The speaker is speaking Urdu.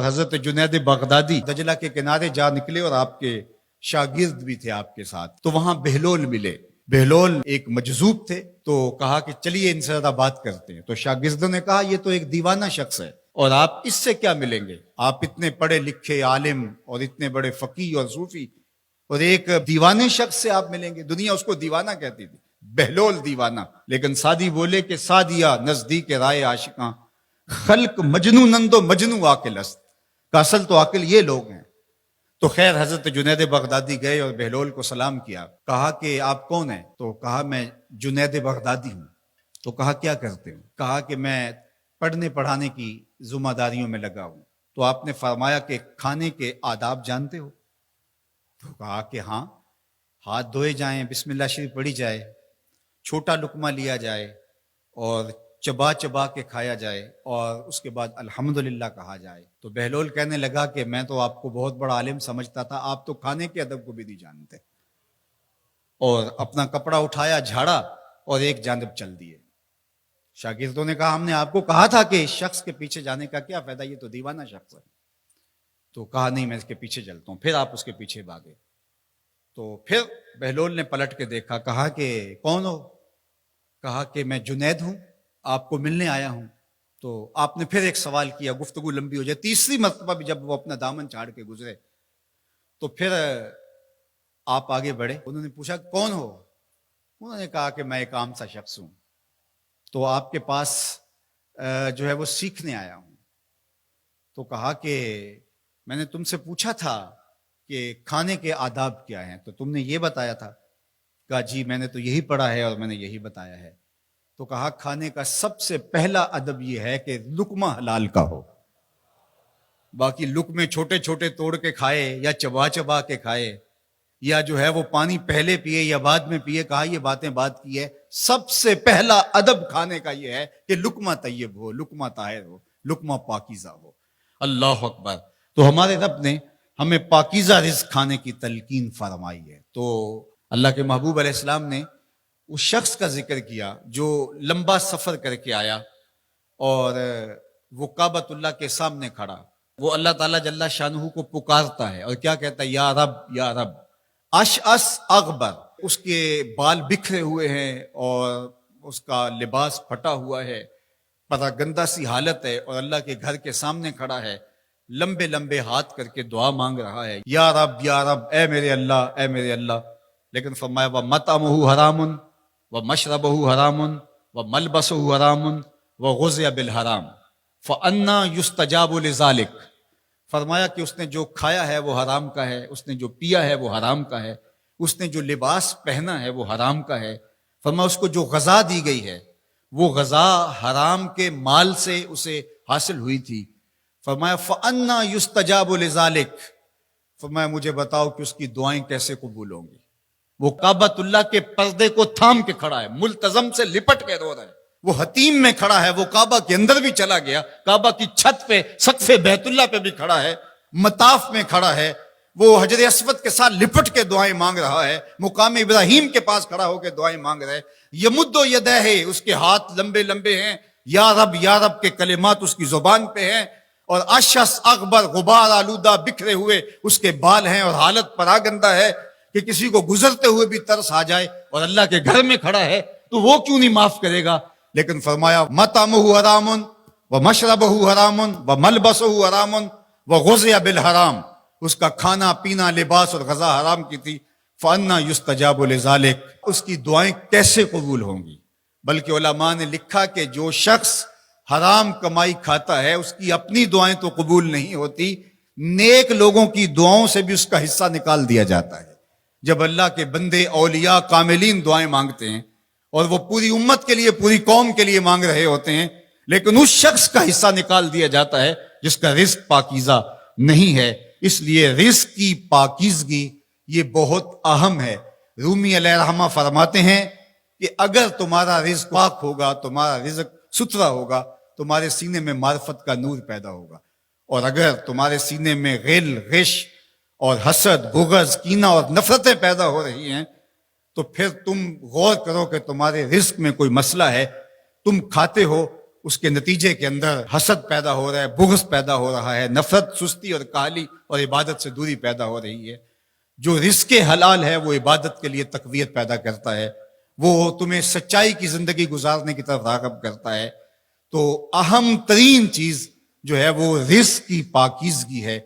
حضرت جنید بغدادی دجلہ کے کنارے جا نکلے اور آپ کے شاگرد بھی تھے آپ کے ساتھ، تو وہاں بہلول ملے۔ بہلول ایک مجذوب تھے، تو کہا کہ چلیے ان سے ذرا بات کرتے ہیں۔ تو شاگردوں نے کہا یہ تو ایک دیوانہ شخص ہے اور آپ اس سے کیا ملیں گے؟ آپ اتنے پڑھے لکھے عالم اور اتنے بڑے فقیہ اور صوفی، اور ایک دیوانے شخص سے آپ ملیں گے؟ دنیا اس کو دیوانہ کہتی تھی، بہلول دیوانہ۔ لیکن سعدی بولے کہ سعدیہ نزدیک رائے عاشقاں، خلق مجنو نندو مجنو عاقل است، کا اصل تو عاقل یہ لوگ ہیں۔ تو خیر حضرت جنید بغدادی گئے اور بہلول کو سلام کیا، کہا کہ آپ کون ہیں؟ تو کہا میں جنید بغدادی ہوں۔ تو کہا کیا کرتے ہوں؟ کہا کہ میں پڑھنے پڑھانے کی ذمہ داریوں میں لگا ہوں۔ تو آپ نے فرمایا کہ کھانے کے آداب جانتے ہو؟ تو کہا کہ ہاں، ہاتھ دھوئے جائیں، بسم اللہ شریف پڑھی جائے، چھوٹا لقمہ لیا جائے اور چبا چبا کے کھایا جائے، اور اس کے بعد الحمدللہ کہا جائے۔ تو بہلول کہنے لگا کہ میں تو آپ کو بہت بڑا عالم سمجھتا تھا، آپ تو کھانے کے ادب کو بھی نہیں جانتے۔ اور اپنا کپڑا اٹھایا، جھاڑا اور ایک جانب چل دیے۔ شاگردوں نے کہا ہم نے آپ کو کہا تھا کہ اس شخص کے پیچھے جانے کا کیا فائدہ، یہ تو دیوانہ شخص ہے۔ تو کہا نہیں میں اس کے پیچھے چلتا ہوں۔ پھر آپ اس کے پیچھے بھاگے۔ تو پھر بہلول نے پلٹ کے دیکھا، کہا کہ کون ہو؟ کہا کہ میں جنید ہوں، آپ کو ملنے آیا ہوں۔ تو آپ نے پھر ایک سوال کیا، گفتگو لمبی ہو جائے۔ تیسری مرتبہ بھی جب وہ اپنا دامن چاڑ کے گزرے تو پھر آپ آگے بڑھے۔ انہوں نے پوچھا کون ہو؟ انہوں نے کہا کہ میں ایک عام سا شخص ہوں، تو آپ کے پاس جو ہے وہ سیکھنے آیا ہوں۔ تو کہا کہ میں نے تم سے پوچھا تھا کہ کھانے کے آداب کیا ہیں، تو تم نے یہ بتایا تھا۔ کہا جی میں نے تو یہی پڑھا ہے اور میں نے یہی بتایا ہے۔ تو کہا کھانے کا سب سے پہلا ادب یہ ہے کہ لقمہ حلال کا ہو، باقی لقمے چھوٹے چھوٹے توڑ کے کھائے یا چبا چبا کے کھائے یا جو ہے وہ پانی پہلے پیے یا بعد میں پیے، کہا یہ باتیں بات کی ہے۔ سب سے پہلا ادب کھانے کا یہ ہے کہ لقمہ طیب ہو، لقمہ طاہر ہو، لقمہ پاکیزہ ہو۔ اللہ اکبر۔ تو ہمارے رب نے ہمیں پاکیزہ رزق کھانے کی تلقین فرمائی ہے۔ تو اللہ کے محبوب علیہ السلام نے اس شخص کا ذکر کیا جو لمبا سفر کر کے آیا اور وہ کعبۃ اللہ کے سامنے کھڑا، وہ اللہ تعالیٰ جل شانہ کو پکارتا ہے اور کیا کہتا ہے؟ یا رب یا رب۔ اشعث اغبر، اس کے بال بکھرے ہوئے ہیں اور اس کا لباس پھٹا ہوا ہے، پراگندہ سی حالت ہے، اور اللہ کے گھر کے سامنے کھڑا ہے، لمبے لمبے ہاتھ کر کے دعا مانگ رہا ہے، یا رب اے میرے اللہ، اے میرے اللہ۔ لیکن فرمایا وَمَطْعَمُهُ حَرَامٌ وَمَشْرَبُهُ حَرَامٌ وَمَلْبَسُهُ حَرَامٌ وَغُذِّيَ بِالْحَرَامِ فَأَنَّىٰ يُسْتَجَابُ لِذَٰلِكَ۔ فرمایا کہ اس نے جو کھایا ہے وہ حرام کا ہے، اس نے جو پیا ہے وہ حرام کا ہے، اس نے جو لباس پہنا ہے وہ حرام کا ہے۔ فرمایا اس کو جو غذا دی گئی ہے وہ غذا حرام کے مال سے اسے حاصل ہوئی تھی۔ فرمایا فَأَنَّىٰ يُسْتَجَابُ لِذَٰلِكَ۔ فرمایا مجھے بتاؤ کہ اس کی دعائیں کیسے قبول ہوں گی؟ وہ کعبۃ اللہ کے پردے کو تھام کے کھڑا ہے، ملتزم سے لپٹ کے رو رہا ہے، وہ حتیم میں کھڑا ہے، وہ کعبہ کے اندر بھی چلا گیا، کعبہ کی چھت پہ سقف بیت اللہ پہ بھی کھڑا ہے، مطاف میں کھڑا ہے، وہ حجر اسود کے ساتھ لپٹ کے دعائیں مانگ رہا ہے، مقام ابراہیم کے پاس کھڑا ہو کے دعائیں مانگ رہا ہے۔ یمد یدہ، اس کے ہاتھ لمبے لمبے ہیں، یا رب کے کلمات اس کی زبان پہ ہیں، اور اشعث اغبر، غبار آلودہ بکھرے ہوئے اس کے بال ہیں، اور حالت پراگندہ ہے کہ کسی کو گزرتے ہوئے بھی ترس آ جائے، اور اللہ کے گھر میں کھڑا ہے تو وہ کیوں نہیں معاف کرے گا؟ لیکن فرمایا مطعمہ حرام ومشربہ حرام وملبسہ حرام وغذی بالحرام، اس کا کھانا پینا لباس اور غذا حرام کی تھی۔ فَأَنَّىٰ يُسْتَجَابُ لِذَٰلِكَ، اس کی دعائیں کیسے قبول ہوں گی؟ بلکہ علماء نے لکھا کہ جو شخص حرام کمائی کھاتا ہے اس کی اپنی دعائیں تو قبول نہیں ہوتی، نیک لوگوں کی دعاؤں سے بھی اس کا حصہ نکال دیا جاتا ہے۔ جب اللہ کے بندے اولیاء کاملین دعائیں مانگتے ہیں اور وہ پوری امت کے لیے، پوری قوم کے لیے مانگ رہے ہوتے ہیں، لیکن اس شخص کا حصہ نکال دیا جاتا ہے جس کا رزق پاکیزہ نہیں ہے۔ اس لیے رزق کی پاکیزگی یہ بہت اہم ہے۔ رومی علیہ الرحمہ فرماتے ہیں کہ اگر تمہارا رزق پاک ہوگا، تمہارا رزق ستھرا ہوگا، تمہارے سینے میں معرفت کا نور پیدا ہوگا، اور اگر تمہارے سینے میں غل، غش اور حسد، بغض، کینہ اور نفرتیں پیدا ہو رہی ہیں تو پھر تم غور کرو کہ تمہارے رزق میں کوئی مسئلہ ہے۔ تم کھاتے ہو اس کے نتیجے کے اندر حسد پیدا ہو رہا ہے، بغض پیدا ہو رہا ہے، نفرت، سستی اور کاہلی اور عبادت سے دوری پیدا ہو رہی ہے۔ جو رزق حلال ہے وہ عبادت کے لیے تقویت پیدا کرتا ہے، وہ تمہیں سچائی کی زندگی گزارنے کی طرف راغب کرتا ہے۔ تو اہم ترین چیز جو ہے وہ رزق کی پاکیزگی ہے،